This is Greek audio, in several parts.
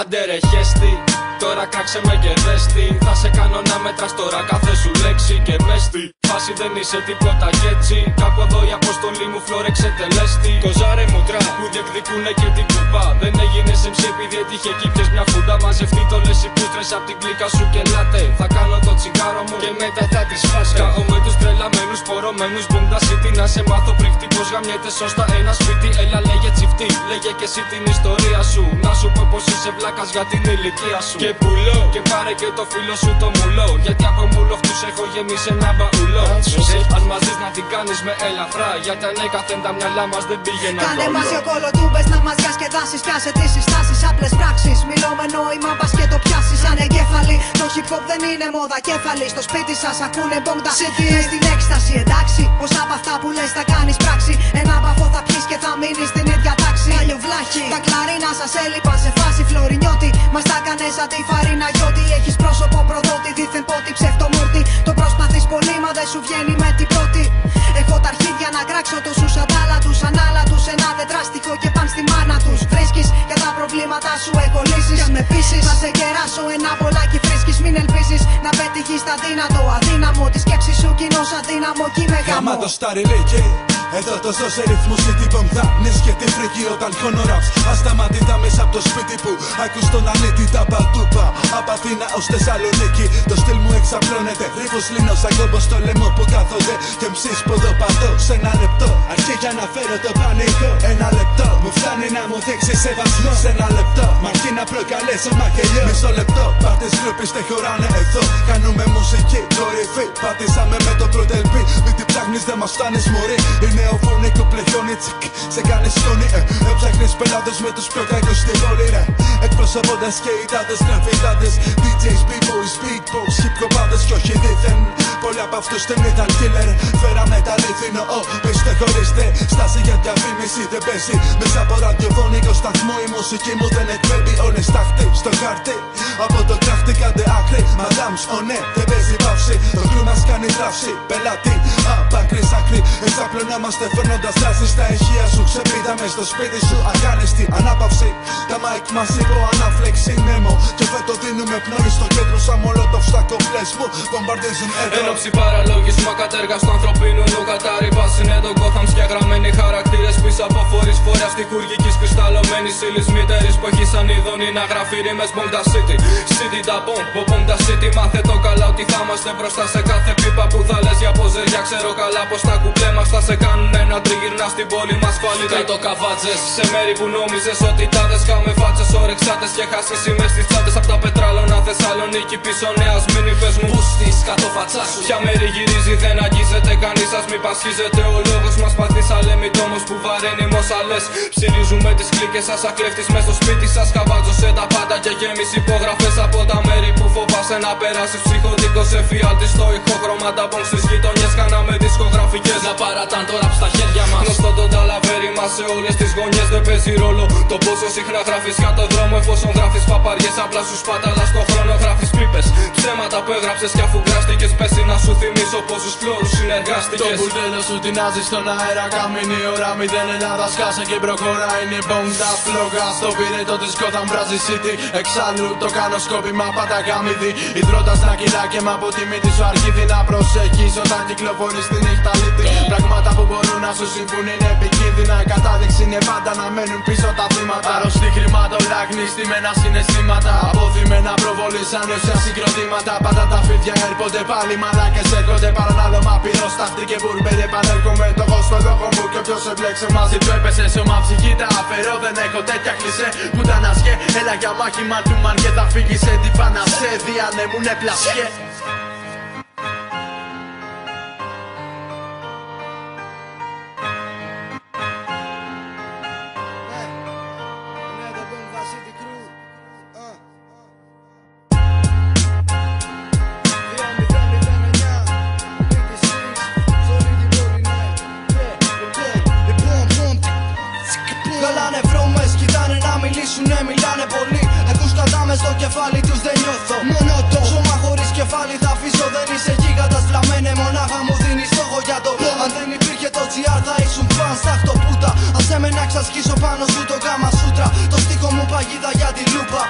Άντε ρε χέστη, τώρα κράξε με και δέστη. Θα σε κάνω να μετράς τώρα κάθε σου λέξη και μέστη. Φάση δεν είσαι τίποτα κι έτσι. Κάπου εδώ η αποστολή μου φλόρεξε τελέστη. Κοζάρε μου τραπ που διεκδικούνε και την κουπά. Δεν έγινες MC επειδή έτυχε εκεί πιες μια φούντα. Μαζευτεί το λες οι πούστρες απ' την κλίκα σου και λάτε. Θα κάνω το τσιγάρο μου και μετά θα τις φάσε. Κάω με τους τρελαμένους πορωμένους μπουντά city. Να σε μάθω πρίχτη πως γαμιέται σωστά ένα σπίτι. Έλα λέγε τσιφτή, λέγε και εσύ την ιστορία σου. Να σου πω πως είσαι βλάκας για την ηλικία σου. Και πουλώ και πάρε και το φίλο σου το μουλό. Γιατί από μουλοχτούς έχω γεμίσει ένα μπαουλό. Αν μας δεις να την κάνεις με ελαφρά. Γιατί ανέκαθεν τα μυαλά μας δεν πήγαιναν. Κάνε μαζί ο κολοτούμπες να μας διασκεδάσεις. Πιάσε τις συστάσεις, απλές πράξεις. Μιλώ με νόημα, πας και το πιάσεις. Ανεγκέφαλοι, το hip hop δεν είναι μόδα κέφαλη. Στο σπίτι σας ακούνε μπόγτα city. Μες στην έκσταση, εντάξει. Πως από αυτά που λες θα κάνεις πράξη. Ένα μπαφό θα πιεις και θα μείνεις στην ίδια τάξη. Παλιοβλάχη, τα κλαρίνα σας έλειπα σε φάση φλωρινιώτη. Μας τα κάνες σαν τη φαρίνα γιώτη. Έχεις πρόσωπο προδότη, δίθεν πότη ψευτομούρτη. Το προσπαθείς πολύ μα δεν σου βγαίνει με την πρώτη. Έχω τα αρχίδια να κράξω τόσους αντάλατους. Ανάλατους ένα τετράστιχο και παν στη μάνα τους. Βρίσκεις για τα προβλήματά σου έχω λύσεις. Κι αν με πείσεις θα σε κεράσω ένα πολλάκι φρίσκεις. Μην ελπίζεις να πετύχεις τα δύνατο αδύναμο. Τη σκέψη σου κοινώς αδύναμο κι με γάμο. Γαμάτο σταριλίκι. Εδώ το ζω σε ρυθμούς και την πομδάνεις και τη φρίκη όταν χωνοράψ. Ασταματήτα μέσα από το σπίτι που ακούς τον αλήτη τα παντούπα. Απ' Αθήνα ως Θεσσαλονίκη το στυλ μου εξαπλώνεται. Ρήπος λύνω σαν κόμπο στο λαιμό που κάθονται και μψείς ποδοπατώ. Σε ένα λεπτό αρχή για να φέρω το πανικό. Ένα λεπτό μου φτάνει να μου δείξεις σεβασμό. Σε ένα λεπτό μ' αρκεί να προκαλέσω μακελιό. Μισό λεπτό πάρτες γκρουπis δεν χωράνε εδώ. Κάνουμε μουσική κορυφή. Πατήσαμε με το πρώτο LP. Μην την ψάχνεις δεν μας φτάνεις μωρή. Ο φωνικό πλεχιόνι τσικ, σε κάνει σκόνη Έψαχνεις πελάτες με τους πιο κακούς στη πόλη ρε. Εκπροσωπώντας και οι τάδες γραφιτάδες DJs, b-boys, beatbox, hip-hopάδες κι όχι δίθεν. Πολλοί από αυτούς δεν ήταν killer. Φέραμε τα αλήθινο, πείστε χωρίστε. Στάση για διαφήμιση δεν παίζει. Μέσα από ραδιοφωνικό σταθμό η μουσική μου δεν εκπέμπει. Όλες τάχτη στο χάρτη. Από το κράχτη κάντε άκρη. Madams, ναι, δεν παίζει παύση. Το κρού μας κάνει δράυση. Πελάτη, απ' άκρη σ' άκρη. Εξαπλωνόμαστε φέρνοντας δράσεις. Τα ηχεία σου ξεπίδαμε στο σπίτι σου. Ακάνεστη ανάπαυση. Τα mic μας υπό ανάφλεξη νέμο. Και φέτο δίνουμε πνοή στο κέντρο σαν μολότοφ στα κομπλές μου. Βομβαρδίζουν εδώ. Ένοψη παραλογισμό κατέργαστο ανθρωπίνου νου. Κατάρρηβας είναι το Gotham σκιαγραμμένοι χαρακτήρες πίσω από φορείς φορέα τυχουργικής κρυσταλλωμένης ύλης μητερής που έχει σαν ειδονή να γράφει ρήμες Bonda City. City τα bomb, Bonda City. Μάθε το καλά ότι θα είμαστε μπροστά σε κάθε πίπα που θα λες για ποζεριά. Ξέρω καλά πως τα κουμπλέ μας θα σε κάνουν να τριγυρνά στην πόλη μας πάλι. Κάτω καβάτσες σε μέρη που νόμιζες ότι τάδες κάμε φάτσες. Ορεξάτες και χάσεις είμαι στις τσάντες. Απ' τα πετράλωνα Θεσσαλονίκη πίσω νέας μήνυ πες μου. Πού στις κάτω φατσά σου. Ποια μέρη γυρίζει δεν αγγίζεται κανείς σας. Μη πασχίζεται ο λόγος μας παθής αλεμιτόμος που βαραίνει μοσαλές. Ψηρίζουμε τις κλίκες σας ακλέφτης μες στο σπίτι σας. Καβάτζωσε τα πάντα και γέμιση υπογραφές από τα μέρη που φοβάσαι να περάσεις. Ψυχοτικός εφιάλτης στο ηχόχρωμα τα μπομ στις γειτονιές. Κάναμε δισκογραφικές να παρατάν το ραπ στα χέρια μας. Γνωστό το ταλαβέρι μας σε όλες τις γωνιές δεν παίζει ρόλο. Το πόσο συχνά γράφεις για το δρόμο εφόσον γράφεις παπαριές. Απλά σου σπάταλα στο χρόνο γράφεις πίπες. Ψέματα που έγραψες κι αφού γράστηκες πέσει να σου θυμίσω πόσους φλόρους συνεργάστηκες. Το μπουρδέλο σου τεινάζει στον αέρα. Καμίνη ώρα 0 Ελλάδα σκάσε και προχωρά. Είναι Bonda φλόγα στο πυρετό της Gotham Brazil City. Εξάλλου το κάνω σκόπιμα πάτα γάμιδι. Ιδρώντας να κυλά και μ' από τη μύτη σου αρχίδι. Να προσέχεις όταν κυκλοφορείς τη νύχτα λύτη. Πράγματα που μπορούν να σου συμβούν είναι επικίνδυνα. Η κατάδειξη είναι πάντα να μένουν πίσω τα θύματα. Αρρωστή χρηματολάγνη, στημένα συναισθήματα. Αποδημένα προβολή σαν ουσία συγκροτήματα. Πάντα τα φίδια έρχονται πάλι μαλάκες έρχονται. Παρανάλωμα πυρόσταχτη και μπουρμπέρι επανέρχομαι. Το εγώ στο λόγο μου και όποιος εμπλέξε μαζί του έπεσε. Σώμα ψυχή τα αφαιρώ δεν έχω τέτοια κλισέ. Που τα νασιέ, έλα για μάχη μαντούμαν και θα φύγει σε τι φανασέ. Διανέμουνε πλασιέ. Μιλάνε πολύ, ακούς κατάμε στο κεφάλι τους δεν νιώθω. Μόνο το σώμα χωρίς κεφάλι θα αφήσω. Δεν είσαι γίγαντας βλαμμένε, μονάχα μου δίνεις στόχο για το. Αν δεν υπήρχε το GR θα ήσουν φαν στα χτωπούτα. Άσε με να ξασκίσω πάνω σου το γάμα σούτρα. Το στίχο μου παγίδα για τη λούπα.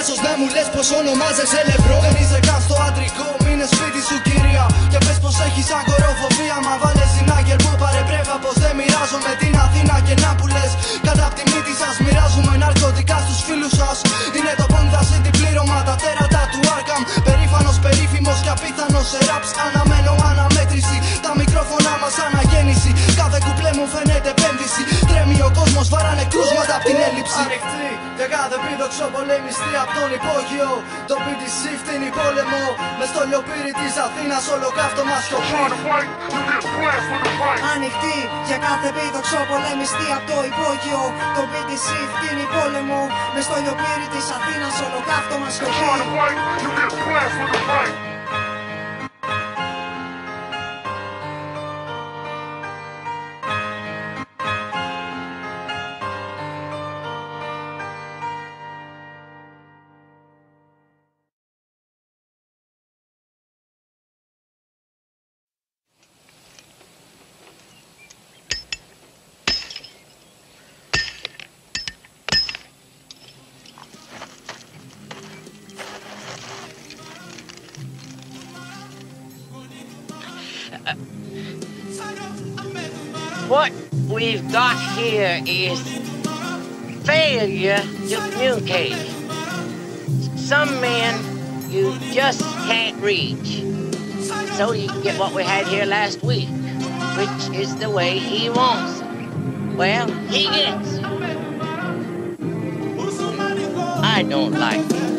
αμέσως δεν μου λες πως ονομάζεσαι Λεμπρό. Δεν είσαι καν στο αντρικό, μείνε σπίτι σου κυρία. Και πες πως έχεις αγοροφοβία. Μα βάλε συνάγερ που παρεπρέβα πως δεν μοιράζομαι την Αθήνα. Και να που λες κατά απ' τη μύτη σας μοιράζουμε ναρκωτικά στους φίλους σας. Είναι το Bonda City πλήρωμα, τα τέρατα του Arkham. Περήφανος, περίφημος και απίθανος σε raps. Αναμένω αναμέτρηση, τα μικρόφωνα μας αναγέννηση. Κάθε κουπλέ μου φαίνεται επένδυση. Τρέμει ο κόσμος, βάρανε κρούσματα απ' την έλλειψη. Ανοιχτή για κάθε πίδοξο πολεμιστή απ' τον υπόγειο. Το PTC φτύνει πόλεμο. Μες στο λιοπύρι της Αθήνας ολοκαύτωμα σιωπή. Ανοιχτή για κάθε πίδοξο πολεμιστή απ' το υπόγειο. Το PTC φτύνει πόλεμο. Μες στο λιοπύρι της Αθήνας ολοκαύτωμα σιωπή. What we've got here is failure to communicate. Some men you just can't reach. So you get what we had here last week, which is the way he wants it. Well, he gets it. I don't like it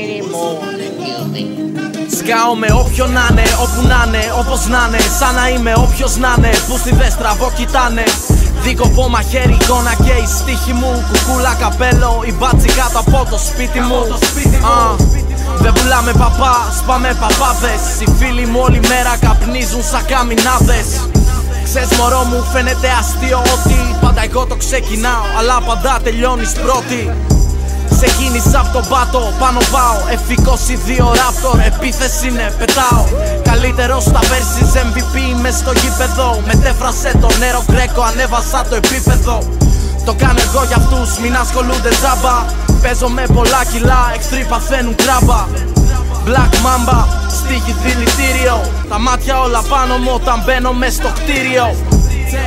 any more than you did. Σκάω με όποιον να είναι, όπου να είναι, όπως να είναι. Σαν να είμαι όποιος να είναι, που στη δε στραβό κοιτάνε. Δίκοπο μαχαίρι, εικόνα και η στίχη μου. Κουκούλα καπέλο, η μπάτσι κάτω από το σπίτι μου. Δεν πουλάμε παπά, σπάμε παπάδες. Οι φίλοι μου όλη μέρα καπνίζουν σαν καμινάδες. Ξέρεις μωρό μου φαίνεται αστείο ότι πάντα εγώ το ξεκινάω, αλλά πάντα τελειώνεις πρώτη. Ξεκίνησα από τον πάτο, πάνω πάω. F22 Raptor, επίθεση είναι, πετάω. Καλύτερος στα verses, MVP μες στο γήπεδο. Μετέφρασε το νερό γκρέκο, ανέβασα το επίπεδο. Το κάνω εγώ για αυτούς, μην ασχολούνται τζάμπα. Παίζω με πολλά κιλά, εχθροί παθαίνουν κράμπα. Black Mamba, στίχη δηλητήριο. Τα μάτια όλα πάνω μου όταν μπαίνω μες στο κτίριο.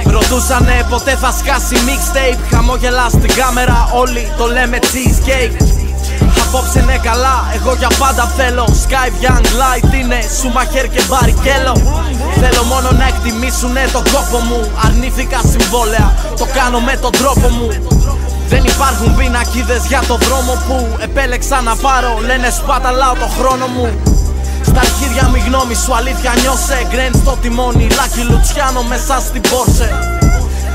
Ρωτούσανε ποτέ θα σκάσει mixtape. Χαμόγελα στην κάμερα, όλοι το λέμε cheesecake. Απόψε είναι καλά, εγώ για πάντα θέλω. Skype Young Light είναι Schumacher και Barrichello. Θέλω μόνο να εκτιμήσουνε τον κόπο μου. Αρνήθηκα συμβόλαια, το κάνω με τον τρόπο μου. Δεν υπάρχουν πινακίδες για το δρόμο που επέλεξα να πάρω. Λένε σπαταλάω το χρόνο μου. Στα αρχίδια μη γνώμη σου, αλήθεια νιώσε. Γκρέντ στο τιμόνι, Λάκι Λουτσιάνο μέσα στην Πόρσε.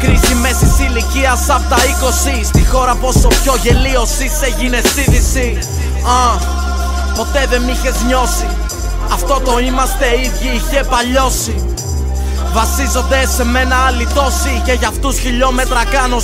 Κρίση μέσης ηλικίας απ' τα 20. Στη χώρα πόσο πιο γελίος είσαι γίνες είδηση. Ποτέ δεν μ' είχες νιώσει. Αυτό το είμαστε ίδιοι είχε παλιώσει. Βασίζονται σε μένα άλλοι τόσοι και για αυτούς χιλιόμετρα κάνω